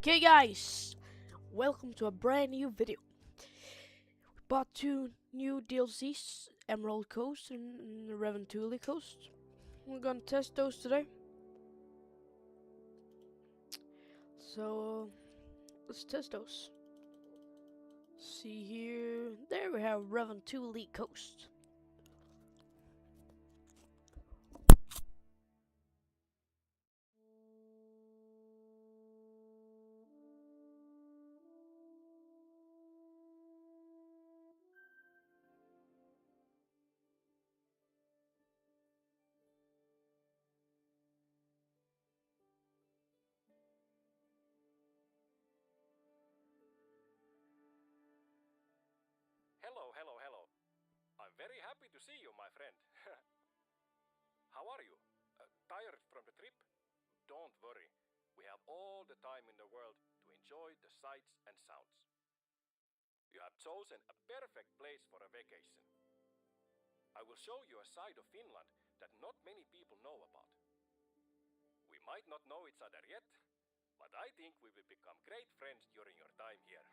Okay guys, welcome to a brand new video. We bought two new DLCs, Emerald Coast and Reventuli Coast. We're gonna test those today. So let's test those. See here, there we have Reventuli Coast. Hello, hello, hello. I'm very happy to see you, my friend. How are you? Tired from the trip? Don't worry. We have all the time in the world to enjoy the sights and sounds. You have chosen a perfect place for a vacation. I will show you a side of Finland that not many people know about. We might not know each other yet, but I think we will become great friends during your time here.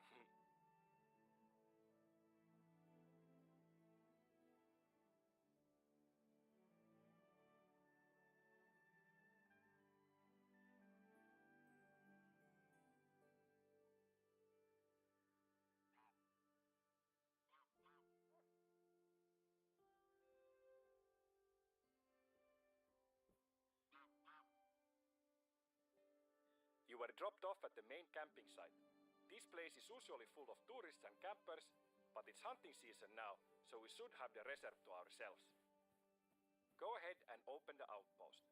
You were dropped off at the main camping site. This place is usually full of tourists and campers, but it's hunting season now, so we should have the reserve to ourselves. Go ahead and open the outpost.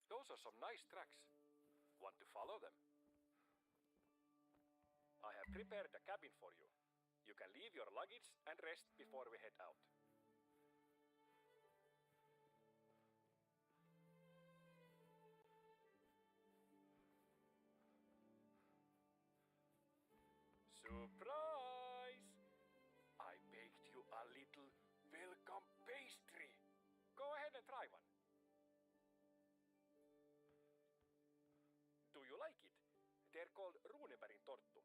Those are some nice tracks. Want to follow them? I have prepared a cabin for you. You can leave your luggage and rest before we head out. Surprise! I baked you a little welcome pastry. Go ahead and try one. Do you like it? They're called Runebergin torttu.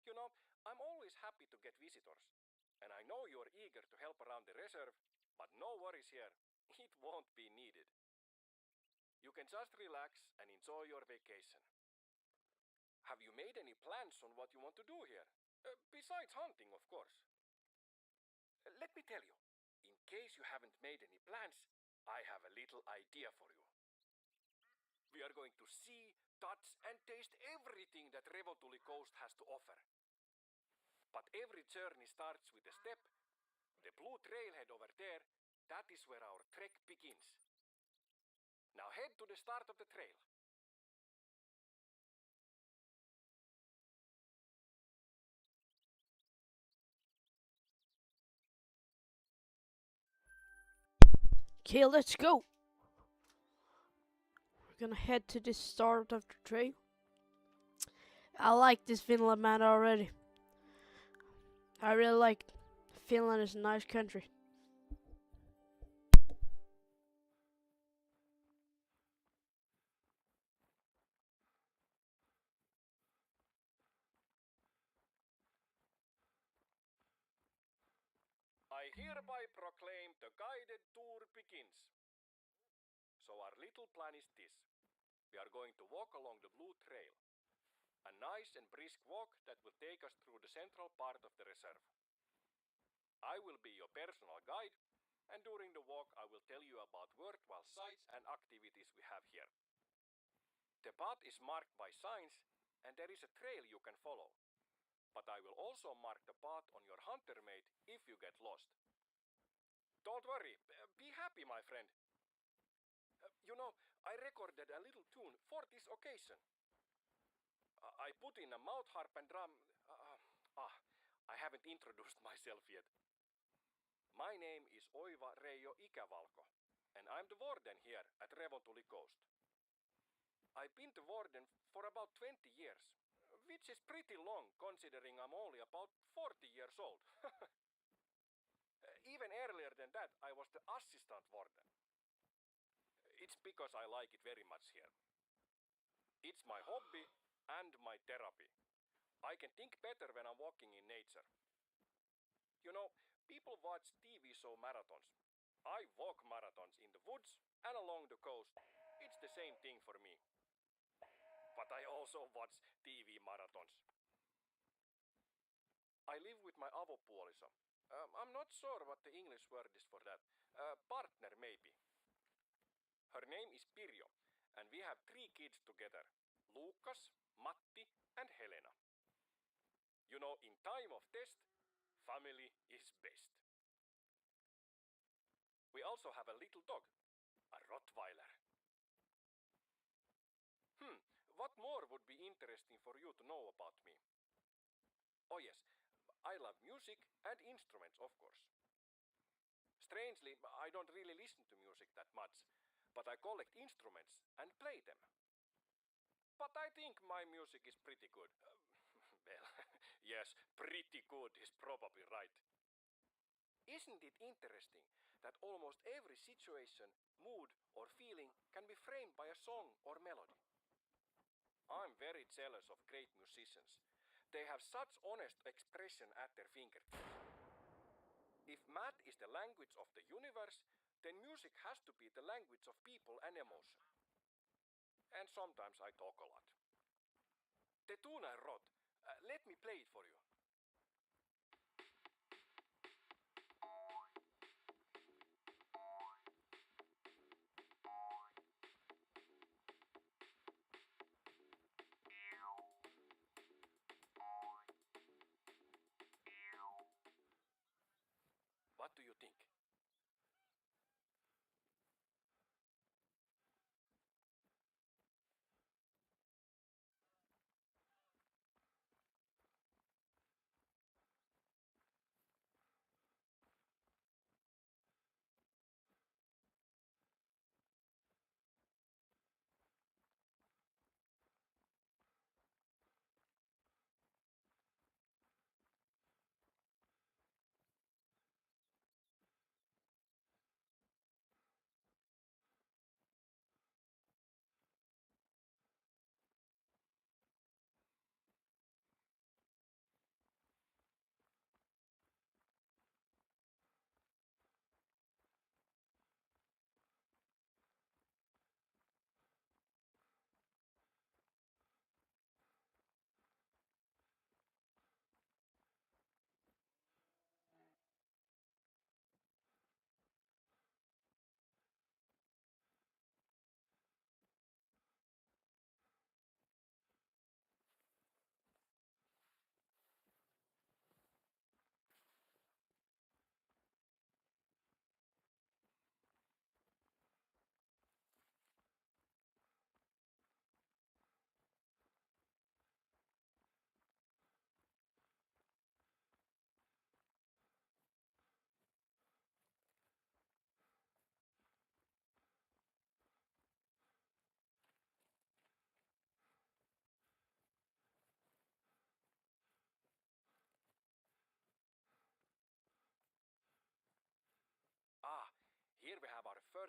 You know, I'm always happy to get visitors. And I know you're eager to help around the reserve, but no worries here. It won't be needed. You can just relax and enjoy your vacation. Have you made any plans on what you want to do here? Besides hunting, of course. Let me tell you, in case you haven't made any plans, I have a little idea for you. We are going to see, touch, and taste everything that Revontuli Coast has to offer. But every journey starts with a step. The blue trailhead over there, that is where our trek begins. Now head to the start of the trail. Okay, let's go. We're gonna head to the start of the trail. I like this Finland map already. I really like it. Finland is a nice country. I hereby proclaim the guided tour begins. So our little plan is this. We are going to walk along the blue trail. A nice and brisk walk that will take us through the central part of the reserve. I will be your personal guide, and during the walk I will tell you about worthwhile sights and activities we have here. The path is marked by signs, and there is a trail you can follow. But I will also mark the path on your hunter mate if you get lost. Don't worry, be happy, my friend. You know, I recorded a little tune for this occasion. I put in a mouth harp and drum. I haven't introduced myself yet. My name is Oiva Reijo Ikävalko, and I'm the warden here at Revontuli Coast. I've been the warden for about 20 years, which is pretty long considering I'm only about 40 years old. Even earlier than that, I was the assistant warden. It's because I like it very much here. It's my hobby and my therapy. I can think better when I'm walking in nature. You know, people watch TV show marathons. I walk marathons in the woods and along the coast. It's the same thing for me. But I also watch TV marathons. I live with my avopuoliso. I'm not sure what the English word is for that. Partner, maybe. Her name is Pirjo, and we have 3 kids together. Lukas, Matti, and Helena. You know, in time of test, family is best. We also have a little dog, a Rottweiler. What more would be interesting for you to know about me? Oh yes, I love music and instruments, of course. Strangely, I don't really listen to music that much, but I collect instruments and play them. But I think my music is pretty good. Well, yes, pretty good is probably right. Isn't it interesting that almost every situation, mood, or feeling can be framed by a song or melody? I'm very jealous of great musicians. They have such honest expression at their fingertips. If math is the language of the universe, then music has to be the language of people and emotion. And sometimes I talk a lot. The tune I wrote, let me play it for you. What do you think?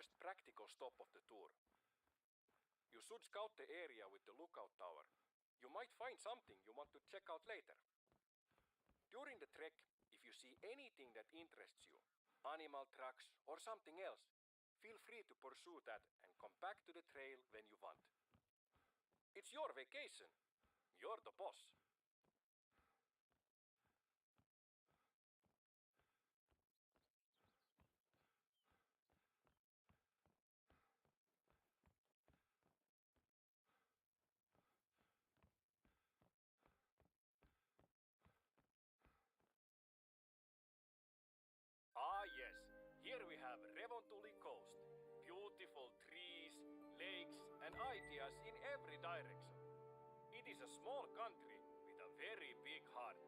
first practical stop of the tour. You should scout the area with the lookout tower. You might find something you want to check out later. During the trek, if you see anything that interests you, animal tracks or something else, feel free to pursue that and come back to the trail when you want. It's your vacation. You're the boss. Ah yes, here we have Revontuli Coast. Beautiful trees, lakes and ideas in every direction. It is a small country with a very big heart.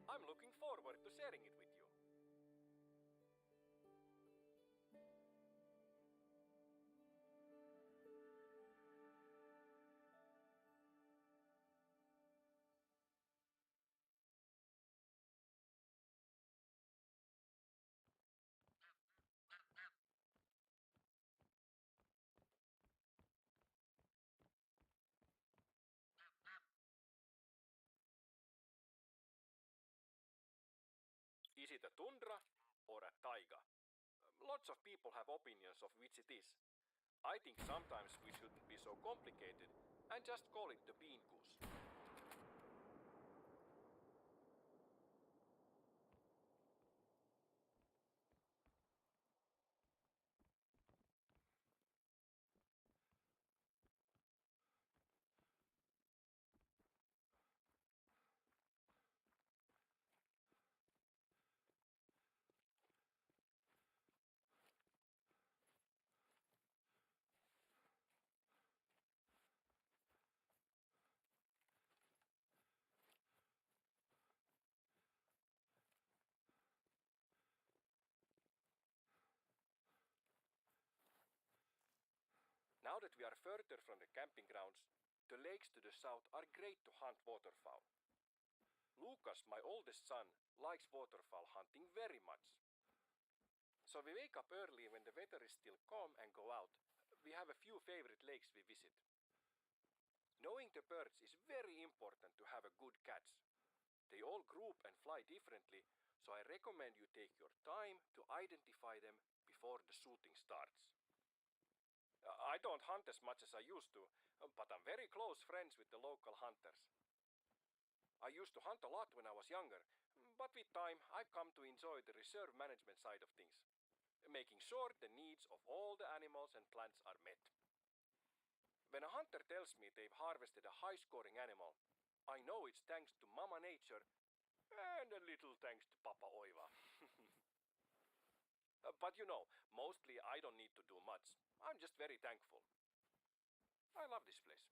I'm looking forward to sharing it with you. Is it a tundra or a taiga? Lots of people have opinions of which it is. I think sometimes we shouldn't be so complicated and just call it the bean goose. Now that we are further from the camping grounds, the lakes to the south are great to hunt waterfowl. Lucas, my oldest son, likes waterfowl hunting very much. So we wake up early when the weather is still calm and go out. We have a few favorite lakes we visit. Knowing the birds is very important to have a good catch. They all group and fly differently, so I recommend you take your time to identify them before the shooting starts. I don't hunt as much as I used to, but I'm very close friends with the local hunters. I used to hunt a lot when I was younger, but with time I've come to enjoy the reserve management side of things, making sure the needs of all the animals and plants are met. When a hunter tells me they've harvested a high-scoring animal, I know it's thanks to Mama Nature and a little thanks to Papa Oiva. But you know, mostly I don't need to do much. I'm just very thankful. I love this place.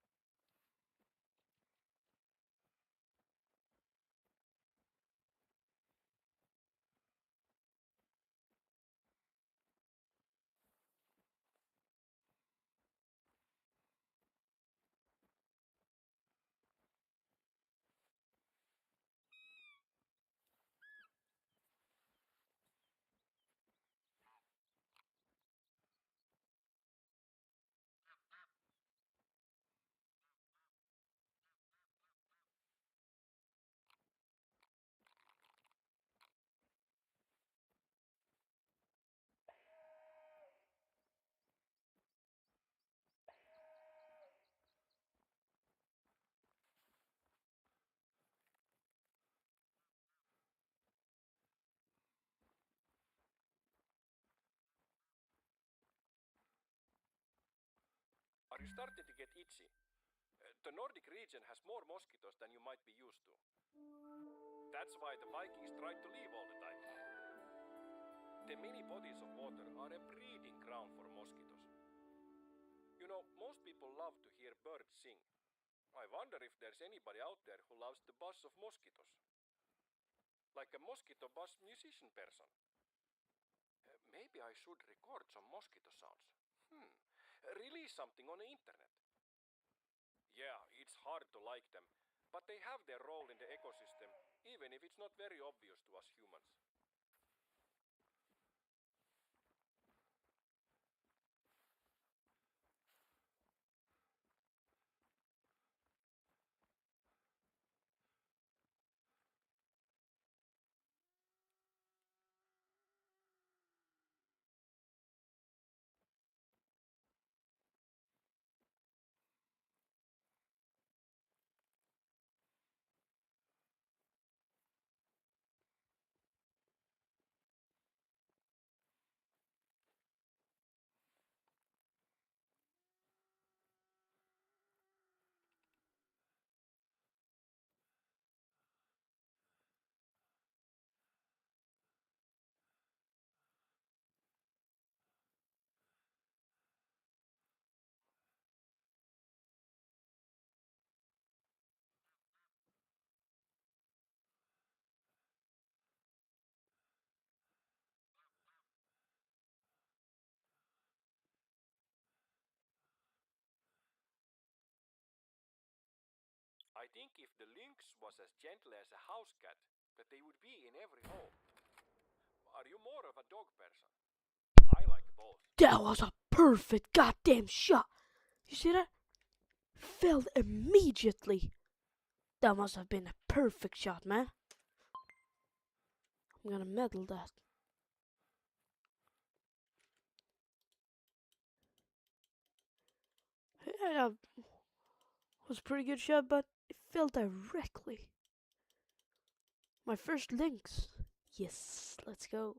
Are you starting to get itchy? The Nordic region has more mosquitoes than you might be used to. That's why the Vikings tried to leave all the time. The many bodies of water are a breeding ground for mosquitoes. You know, most people love to hear birds sing. I wonder if there's anybody out there who loves the buzz of mosquitoes. Like a mosquito buzz musician person. Maybe I should record some mosquito sounds. Release something on the internet. Yeah, it's hard to like them, but they have their role in the ecosystem, even if it's not very obvious to us humans. I think if the lynx was as gentle as a house cat, that they would be in every home. Are you more of a dog person? I like both. That was a perfect goddamn shot. You see that? Fell immediately. That must have been a perfect shot, man. I'm gonna medal that. Yeah, that was a pretty good shot, but it fell directly. My first lynx. Yes, let's go.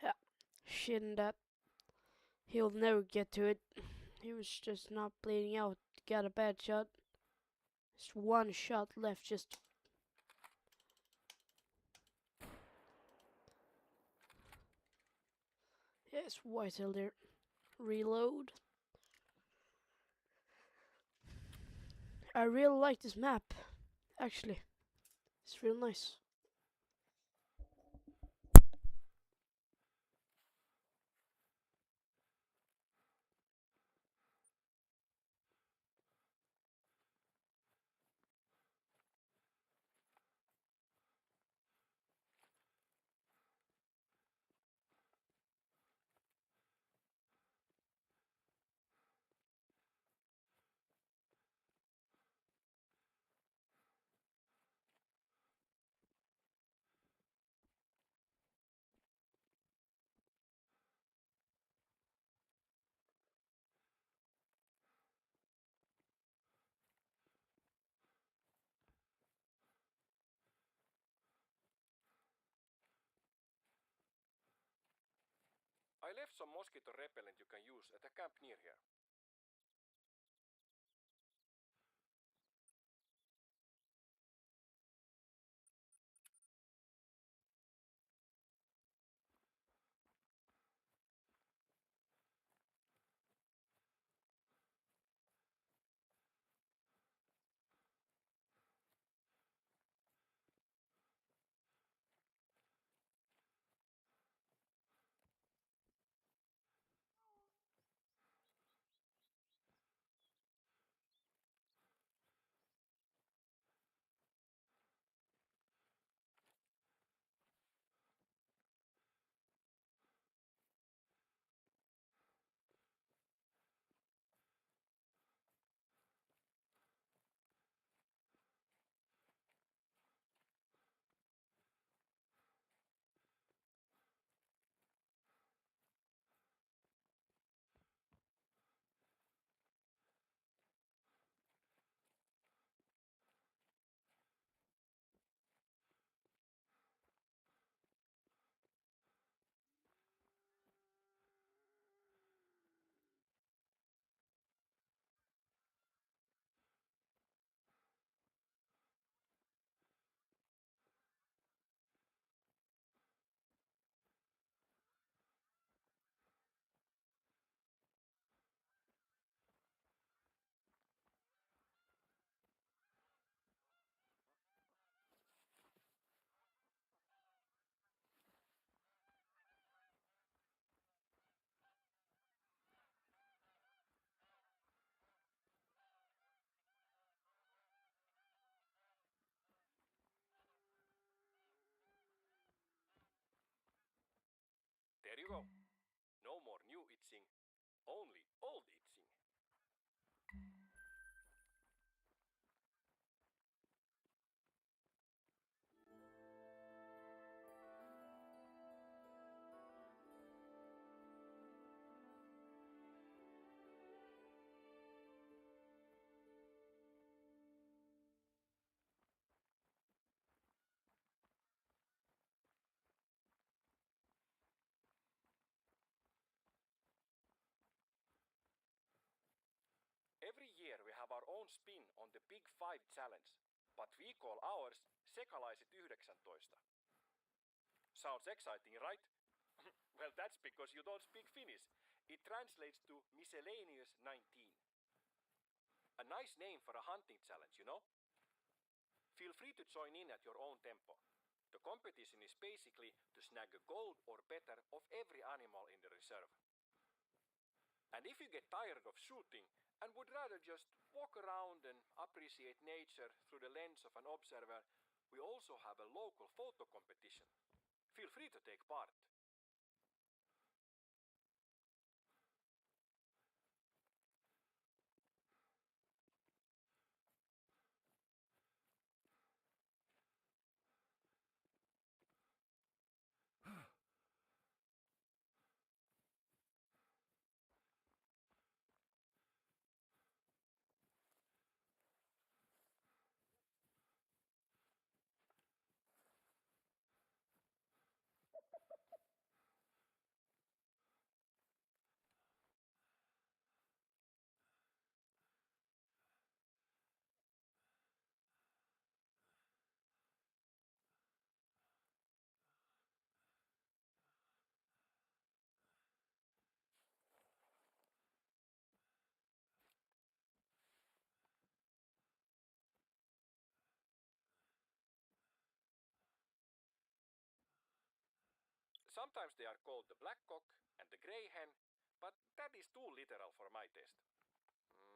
Yeah, shitting that. He'll never get to it. He was just not bleeding out. Got a bad shot. Just one shot left. Just. Yes, Whitetail there. Reload. I really like this map. Actually, it's real nice. I left some mosquito repellent you can use at a camp near here. you go. No more new itching, only old itching. Every year we have our own spin on the Big Five challenge, but we call ours Sekalaiset 19. Sounds exciting, right? Well, that's because you don't speak Finnish. It translates to Miscellaneous 19. A nice name for a hunting challenge, you know? Feel free to join in at your own tempo. The competition is basically to snag a gold or better of every animal in the reserve. And if you get tired of shooting and would rather just walk around and appreciate nature through the lens of an observer, we also have a local photo competition. Feel free to take part. Sometimes they are called the blackcock and the grey hen, but that is too literal for my taste.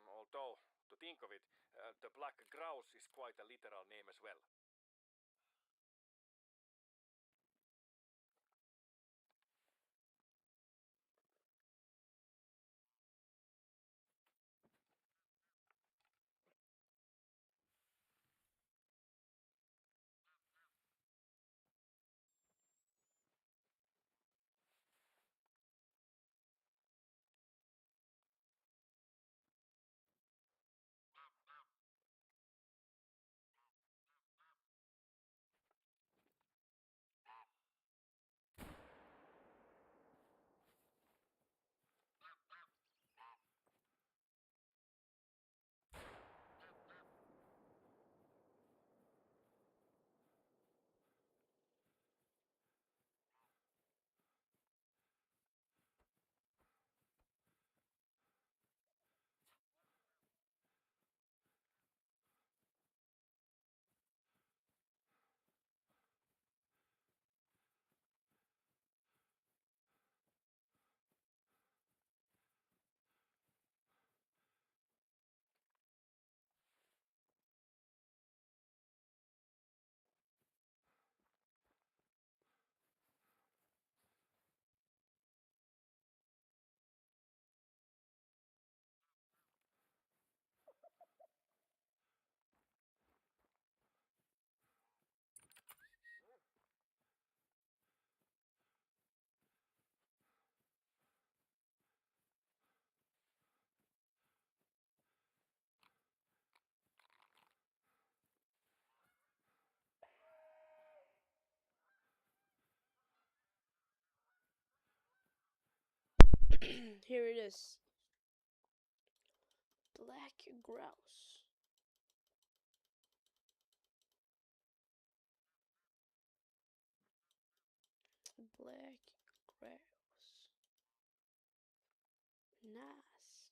Although, to think of it, the black grouse is quite a literal name as well. Here it is. Black grouse. Black grouse. Nice.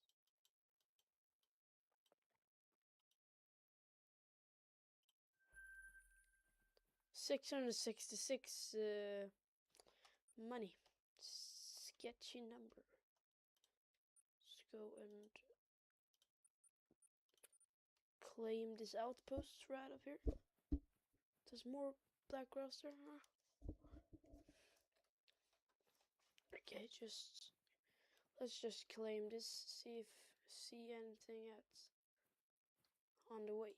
$666 money. Sketchy number. Let's go and claim this outpost right up here. There's more black grouse there, huh? Okay, let's just claim this. See anything else on the way.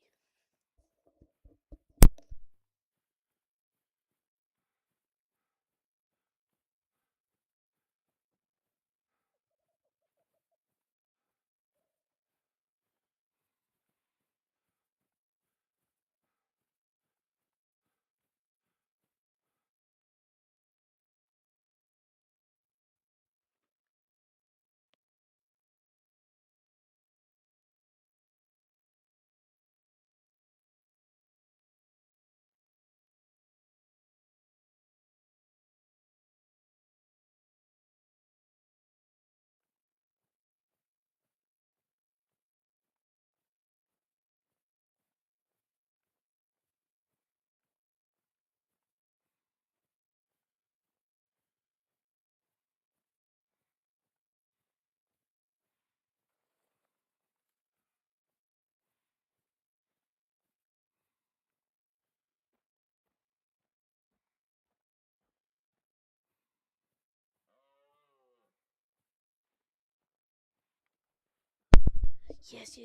Yes.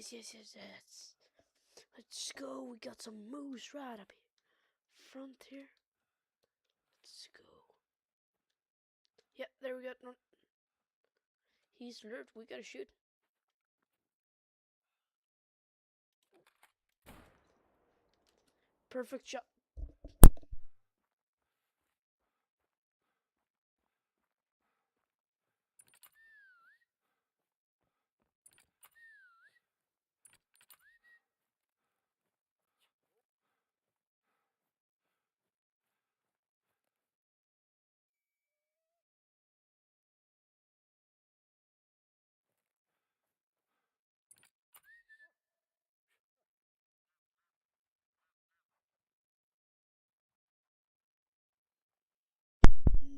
Let's go. We got some moose right up here. Front here. Let's go. Yep, there we got one. He's alert. We gotta shoot. Perfect shot.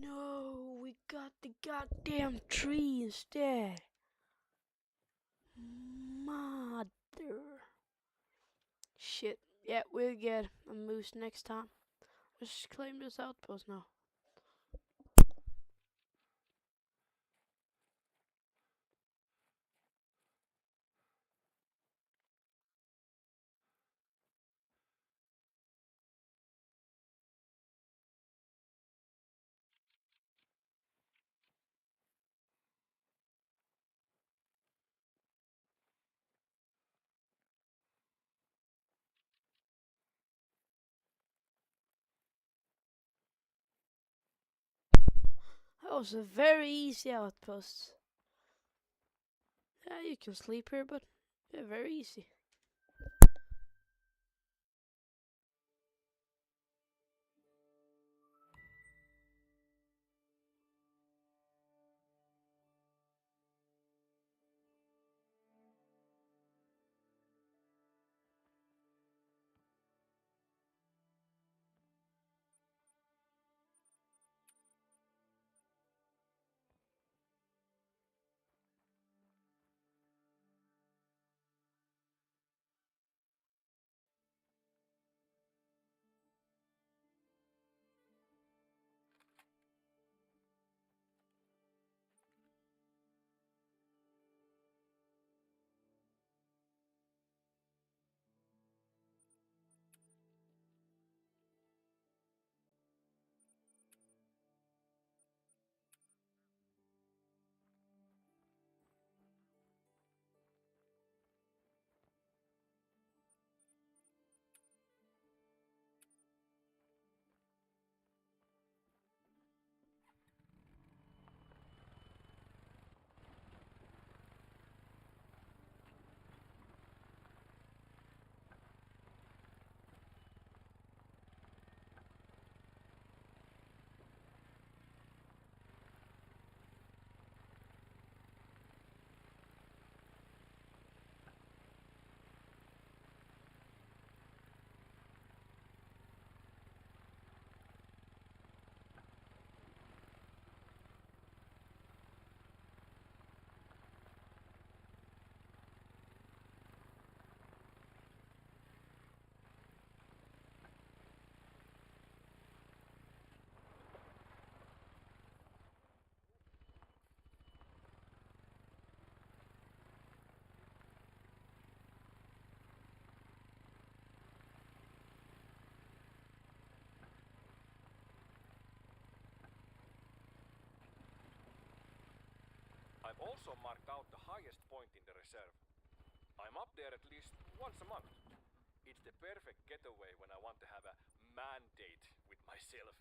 No, we got the goddamn tree instead. Mother. Shit. Yeah, we'll get a moose next time. Let's claim this outpost now. That was a very easy outpost. Yeah, you can sleep here, but yeah, very easy. I've also marked out the highest point in the reserve. I'm up there at least once a month. It's the perfect getaway when I want to have a man date with myself.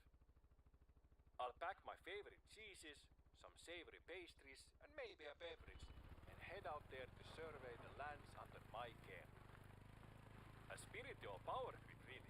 I'll pack my favorite cheeses, some savory pastries, and maybe a beverage, and head out there to survey the lands under my care. A spiritual power trip, really.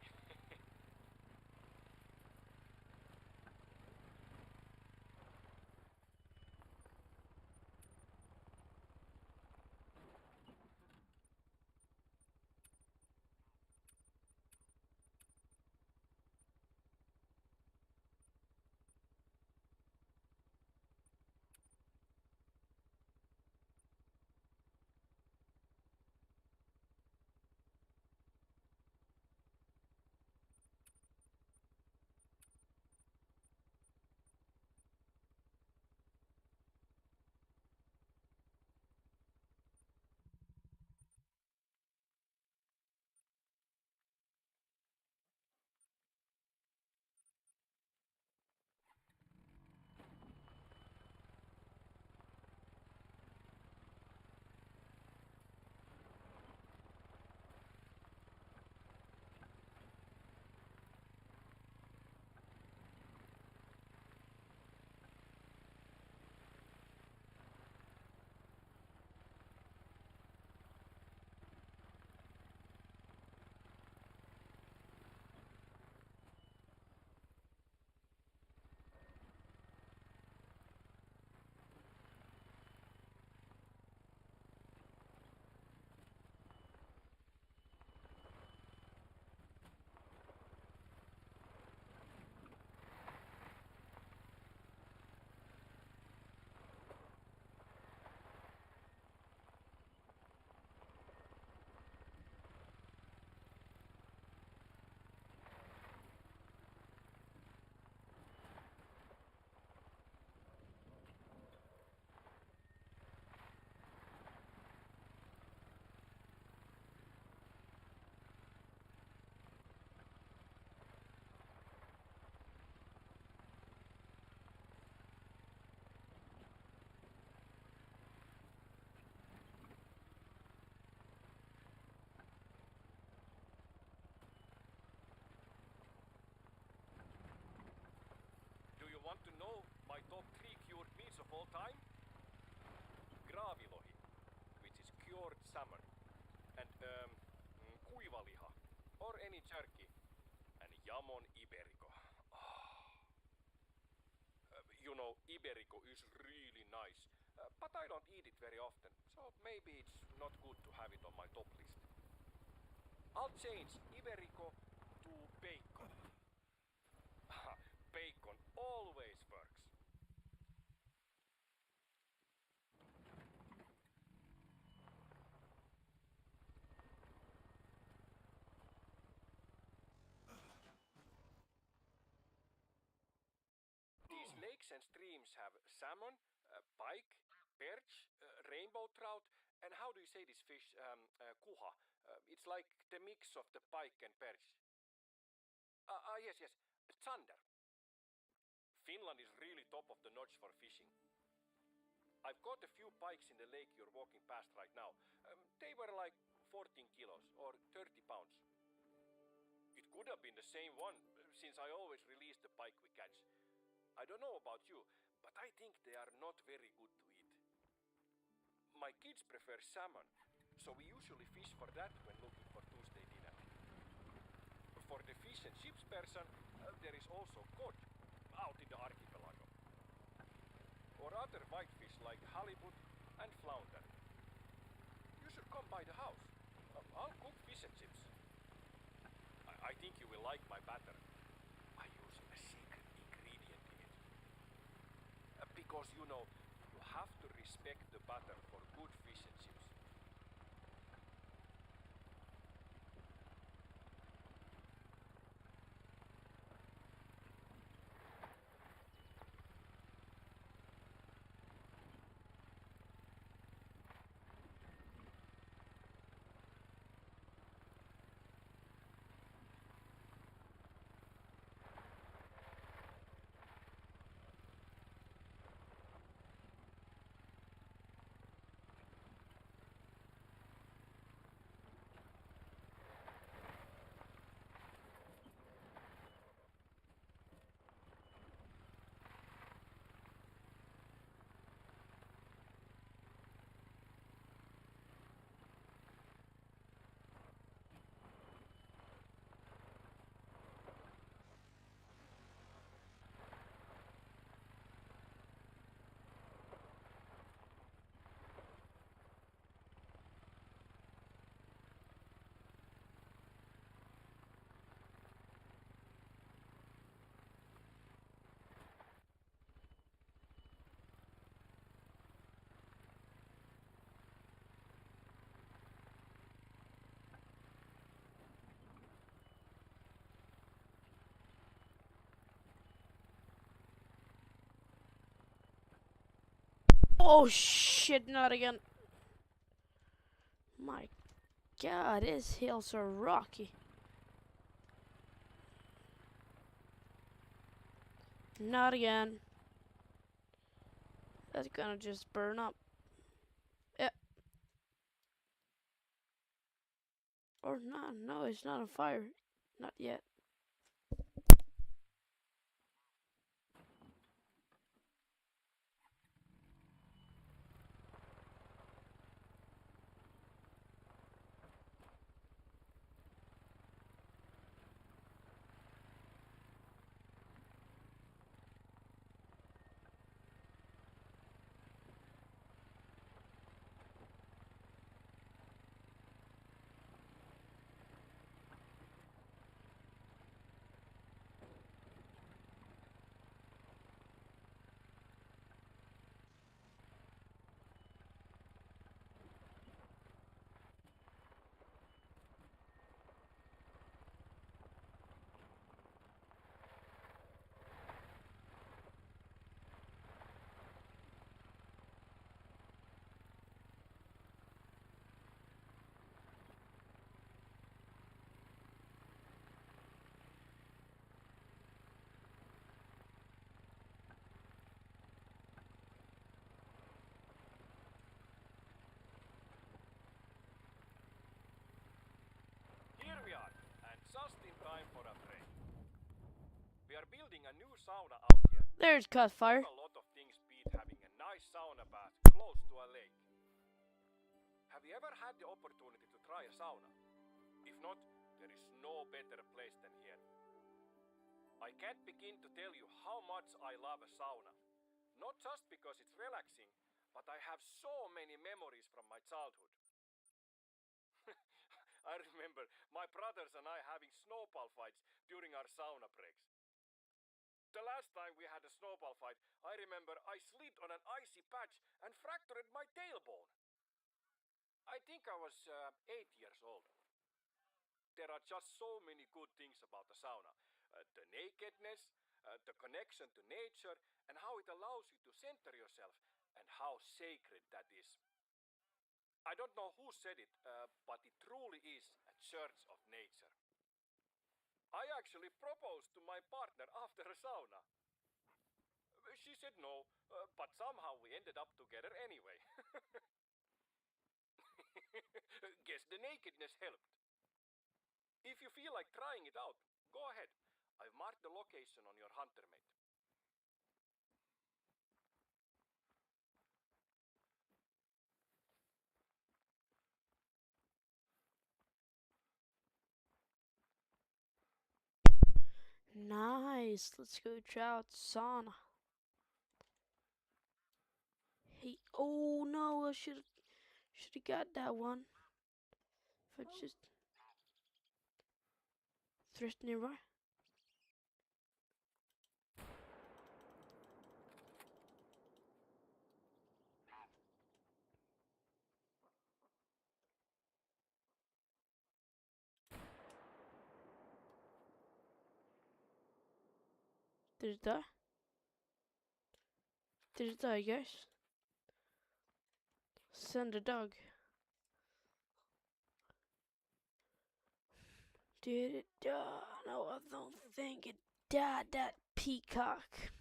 Do you want to know my top 3 cured meats of all time? Graavilohi, which is cured salmon, and kuivaliha, or any jerky, and jamon iberico. You know, iberico is really nice, but I don't eat it very often, so maybe it's not good to have it on my top list. I'll change iberico to bacon. Bacon always works. These lakes and streams have salmon, pike, perch, rainbow trout, and how do you say this fish? Kuha. It's like the mix of the pike and perch. Yes, Zander. Finland is really top of the notch for fishing. I've caught a few pikes in the lake you're walking past right now. They were like 14 kilos or 30 pounds. It could have been the same one, since I always release the pike we catch. I don't know about you, but I think they are not very good to eat. My kids prefer salmon, so we usually fish for that when looking for Tuesday dinner. For the fish and chips person, there is also cod out in the archipelago. Or other whitefish like halibut and flounder. You should come by the house. I'll cook fish and chips. I think you will like my batter. I use a secret ingredient in it. Because you know, you have to respect the batter for good fish and chips. Oh shit, not again. My god, these hills are rocky. Not again. That's gonna just burn up. Yeah. Or not, no, it's not on fire. Not yet. Here we are, and just in time for a break. We are building a new sauna out here. There's caught fire. A lot of things beat having a nice sauna bath close to a lake. Have you ever had the opportunity to try a sauna? If not, there is no better place than here. I can't begin to tell you how much I love a sauna. Not just because it's relaxing, but I have so many memories from my childhood. I remember my brothers and I having snowball fights during our sauna breaks. The last time we had a snowball fight, I remember I slipped on an icy patch and fractured my tailbone. I think I was 8 years old. There are just so many good things about the sauna. The nakedness, the connection to nature, and how it allows you to center yourself, and how sacred that is. I don't know who said it, but it truly is a church of nature. I actually proposed to my partner after a sauna. She said no, but somehow we ended up together anyway. Guess the nakedness helped. If you feel like trying it out, go ahead. I've marked the location on your hunter mate. Nice. Let's go try out sauna. Hey, oh no, I should have got that one. If I just threat nearby. Did it die? Did it die, guys? Send a dog. Did it die? No, I don't think it died. That peacock.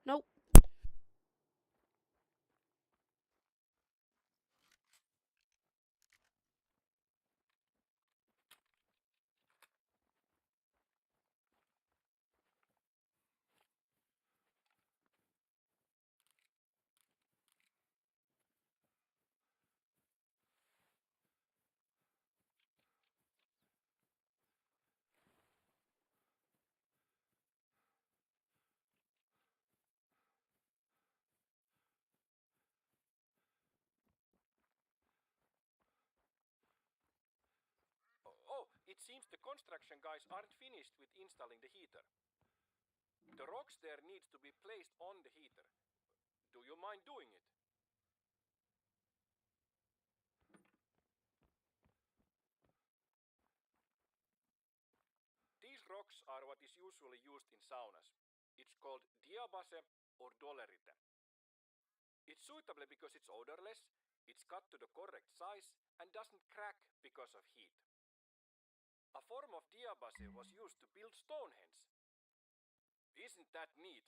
Nope. Oh, it seems the construction guys aren't finished with installing the heater. The rocks there needs to be placed on the heater. Do you mind doing it? These rocks are what is usually used in saunas. It's called Diabase or Dolerite. It's suitable because it's odorless, it's cut to the correct size, and doesn't crack because of heat. A form of Diabase was used to build Stonehenge. Isn't that neat?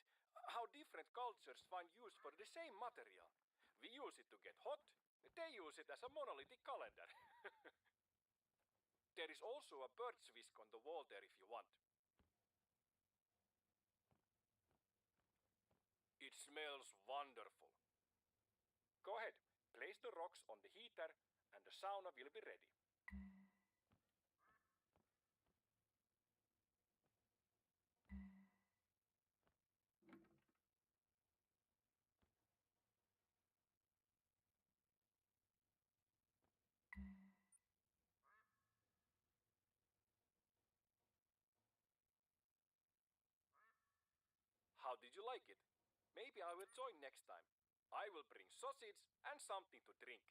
How different cultures find use for the same material. We use it to get hot, they use it as a monolithic calendar. There is also a bird's whisk on the wall there if you want. It smells wonderful. Go ahead, place the rocks on the heater and the sauna will be ready. How did you like it? Maybe I will join next time. I will bring sausage and something to drink.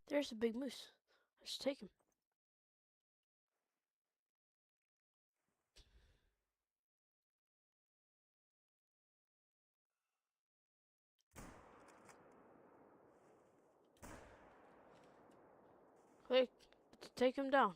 There's a big moose. Let's take him. Quick, take him down.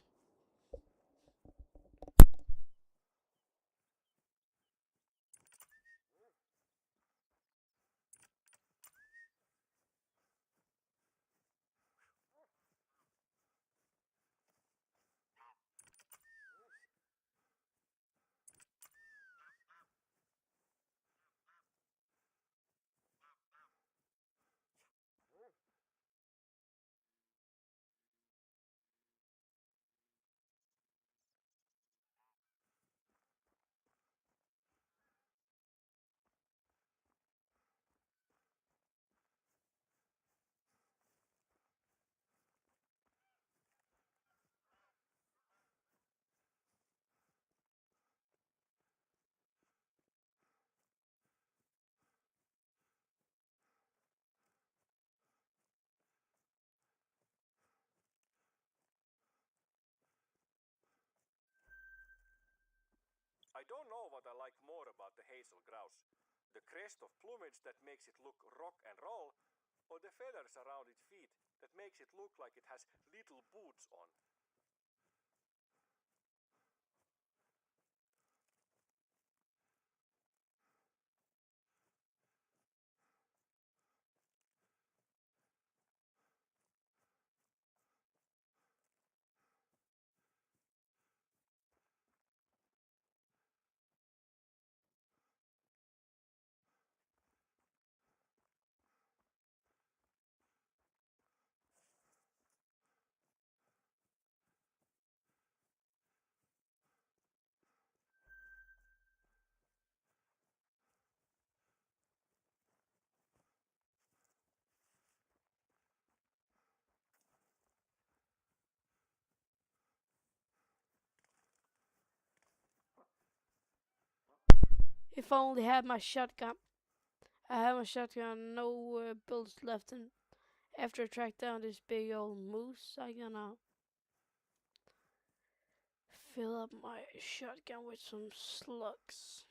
I don't know what I like more about the hazel grouse. The crest of plumage that makes it look rock and roll, or the feathers around its feet that makes it look like it has little boots on. If I only had my shotgun. I have my shotgun, no bullets left, and after I track down this big old moose, I gonna fill up my shotgun with some slugs.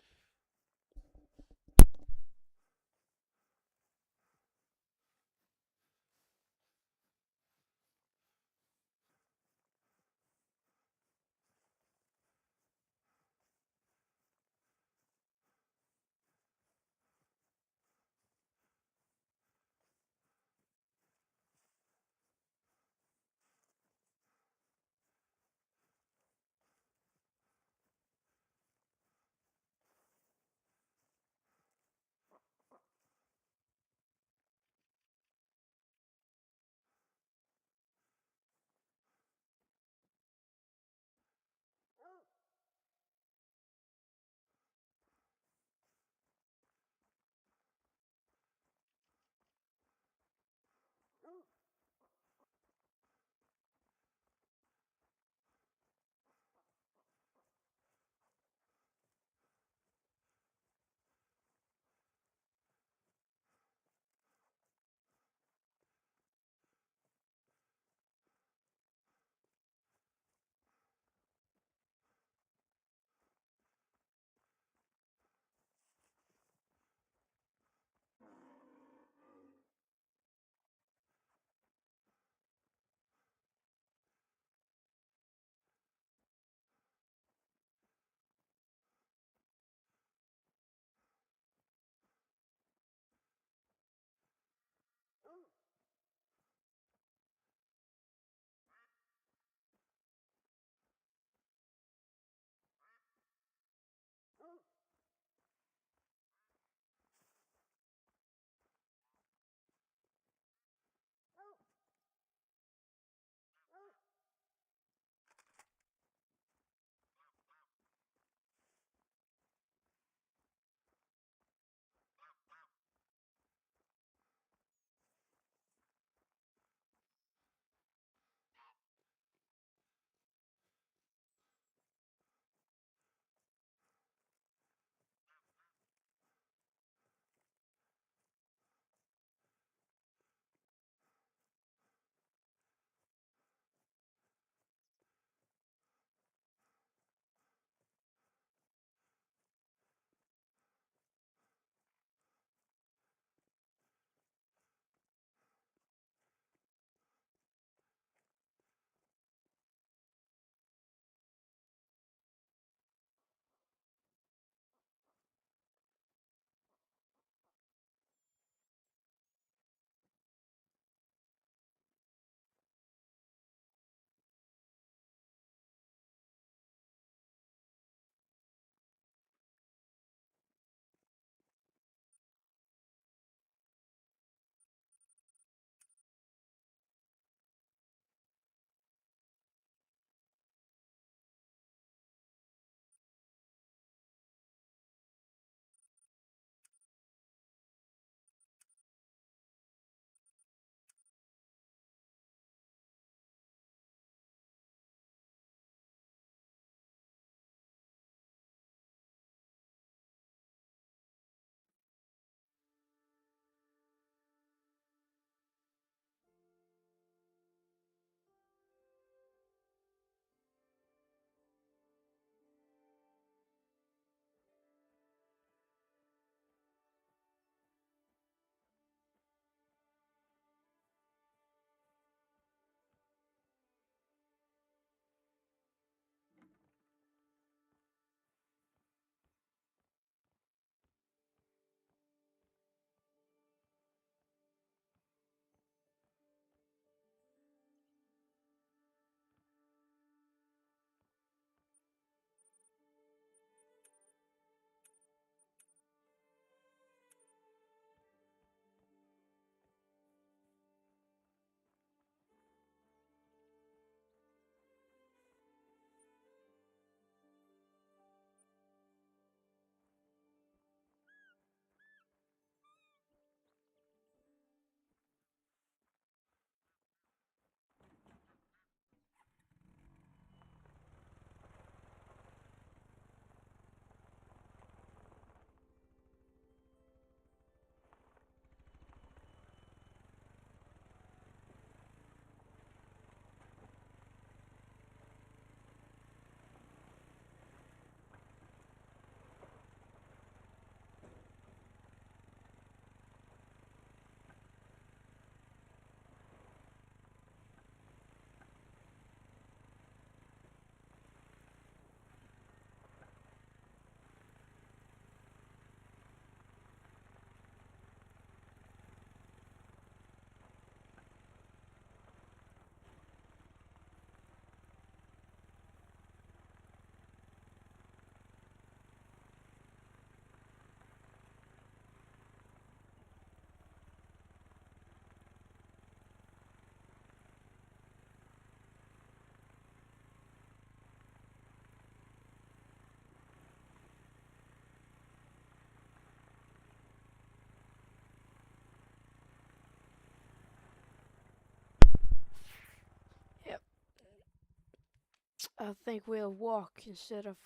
I think we'll walk instead of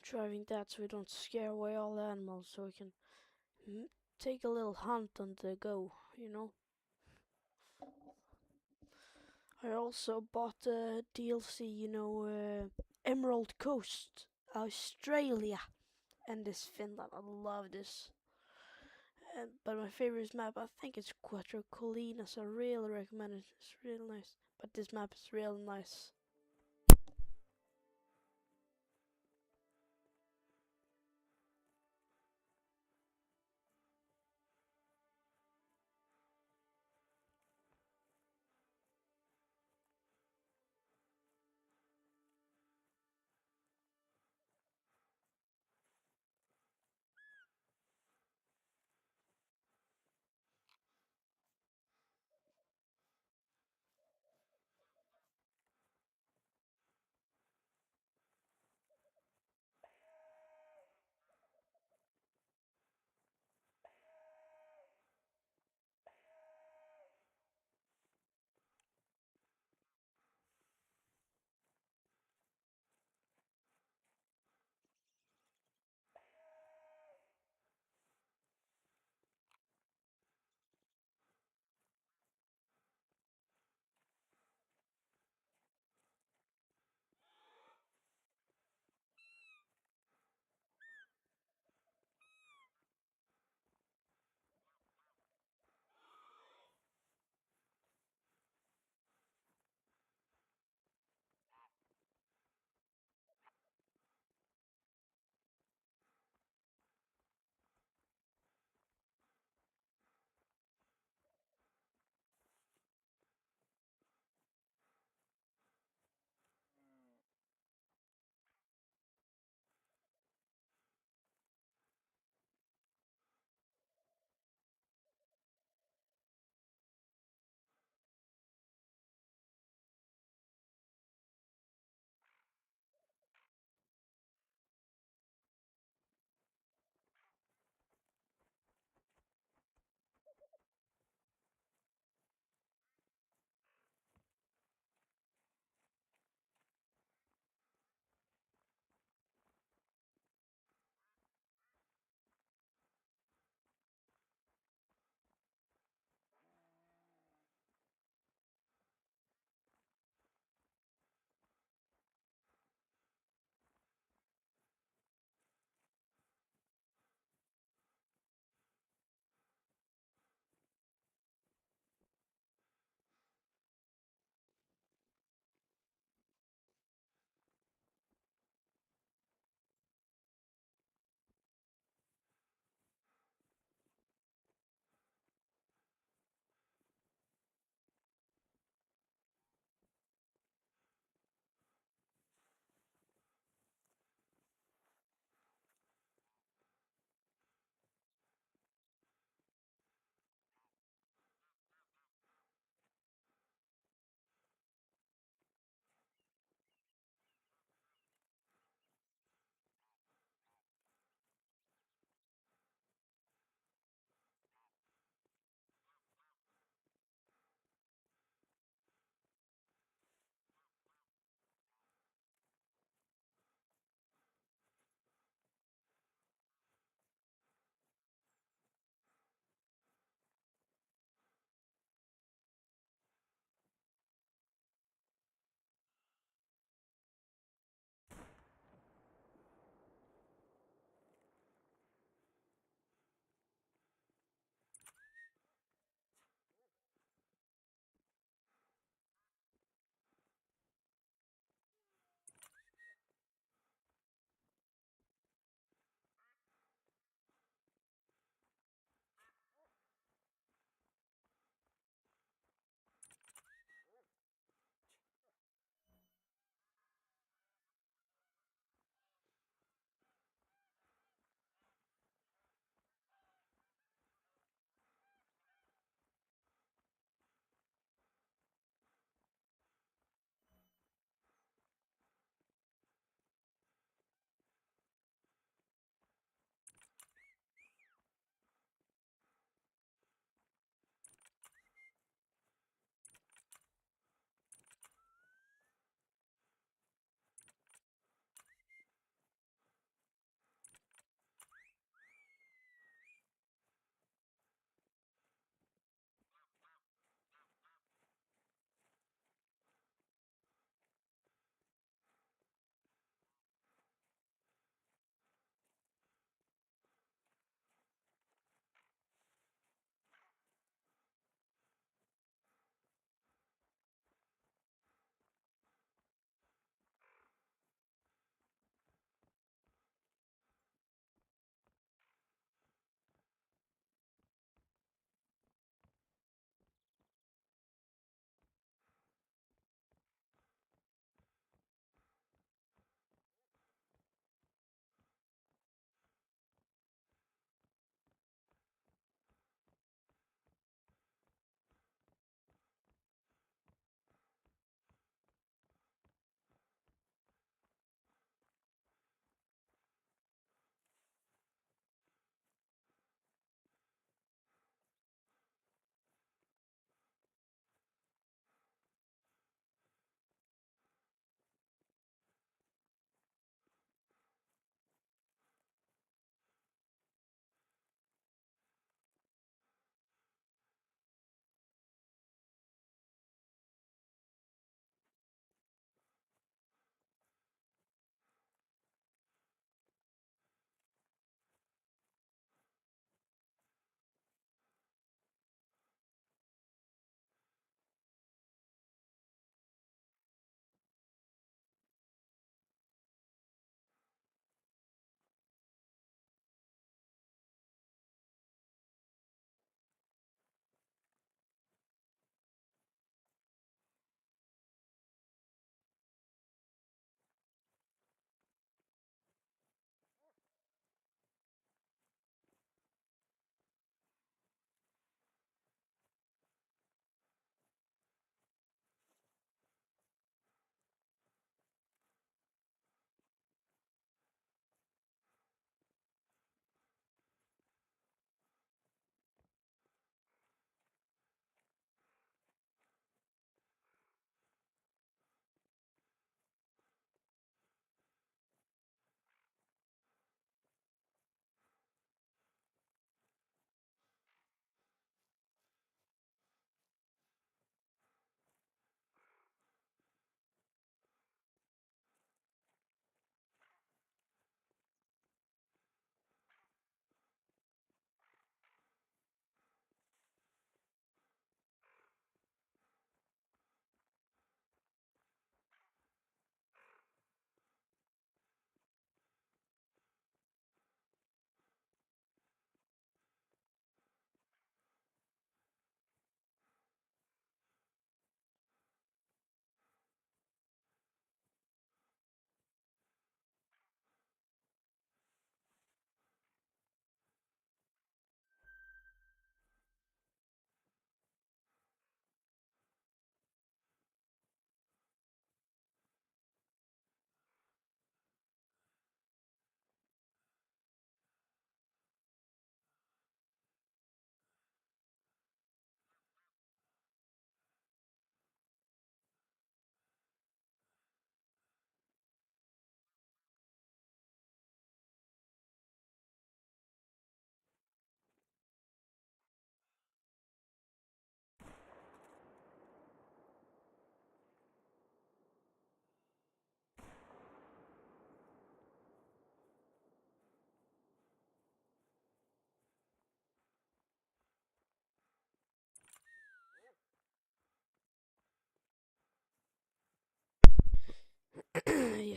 driving that, so we don't scare away all the animals, so we can mm, take a little hunt on the go, you know. I also bought the DLC, Emerald Coast, Australia, and this Finland. I love this. But my favorite map, I think it's Quattro Colinas. I really recommend it. It's really nice. But this map is really nice.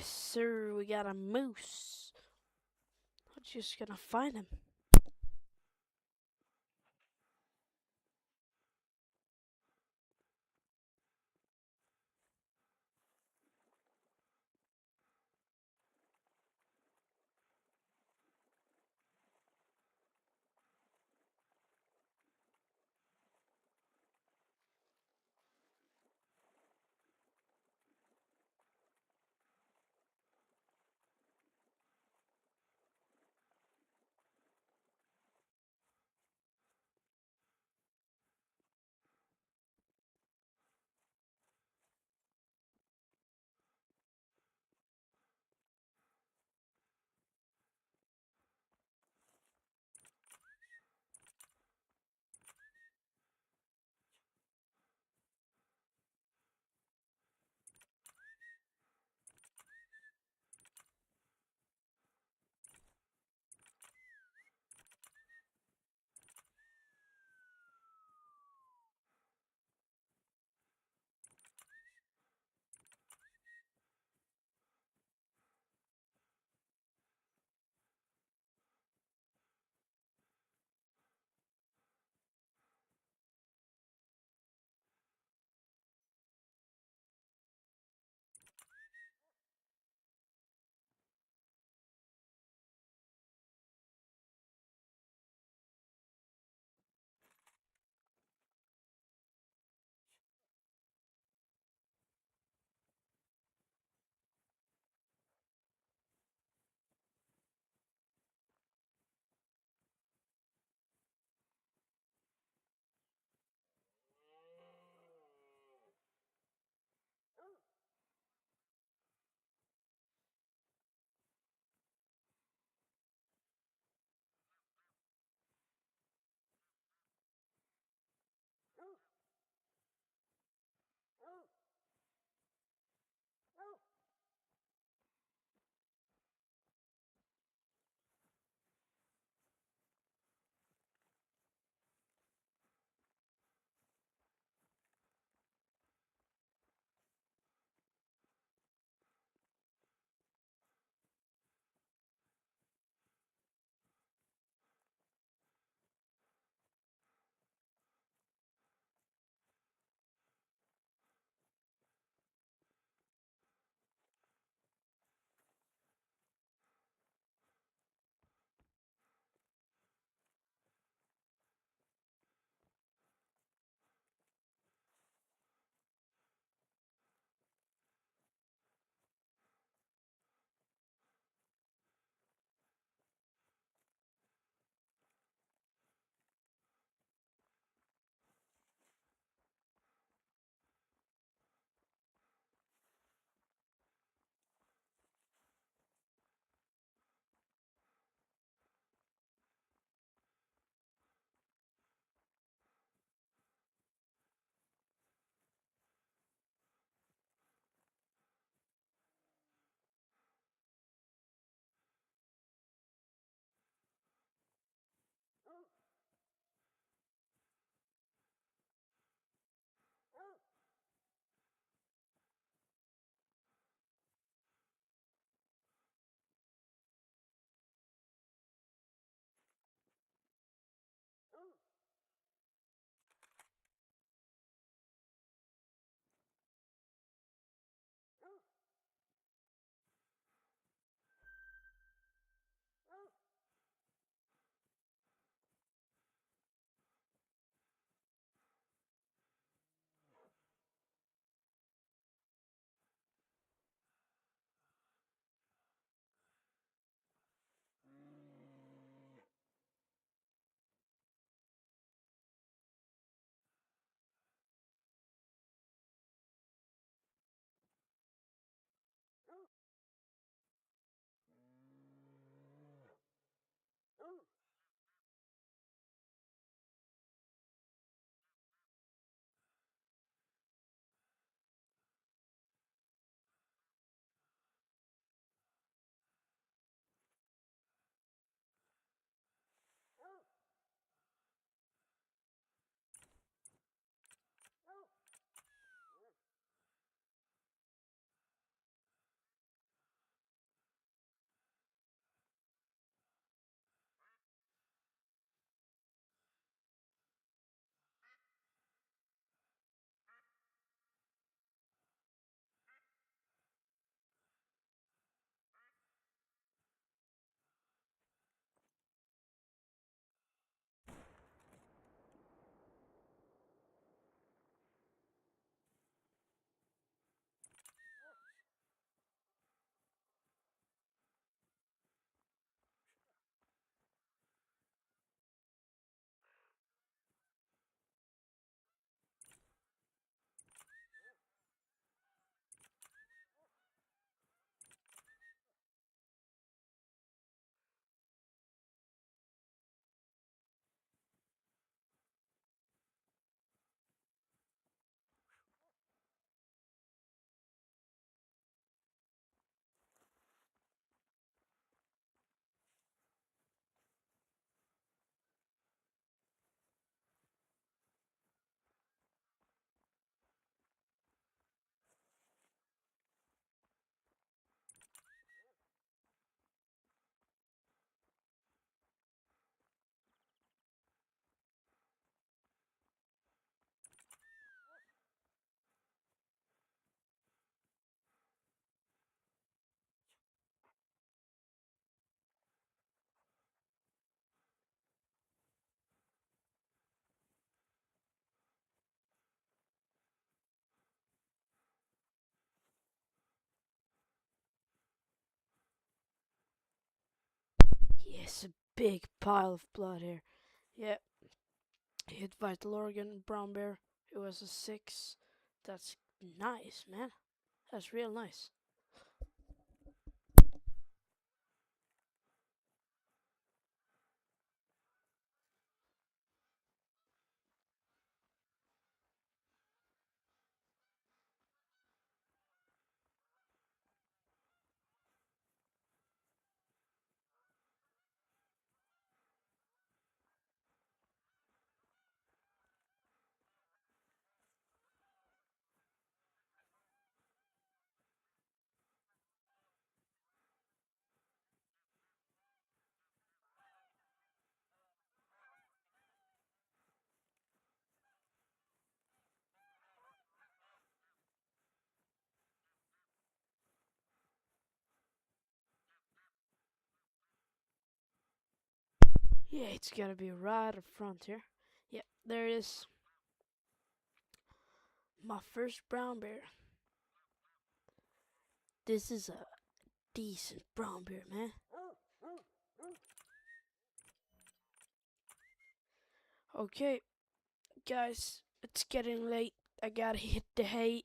Yes, sir, we got a moose. I'm just gonna find him. Yes, a big pile of blood here. Yeah, hit vital organ, brown bear. It was a 6. That's nice, man. That's real nice. Yeah, it's gotta be right up front here. Yeah, there it is. My first brown bear. This is a decent brown bear, man. Okay, guys, it's getting late. I gotta hit the hay.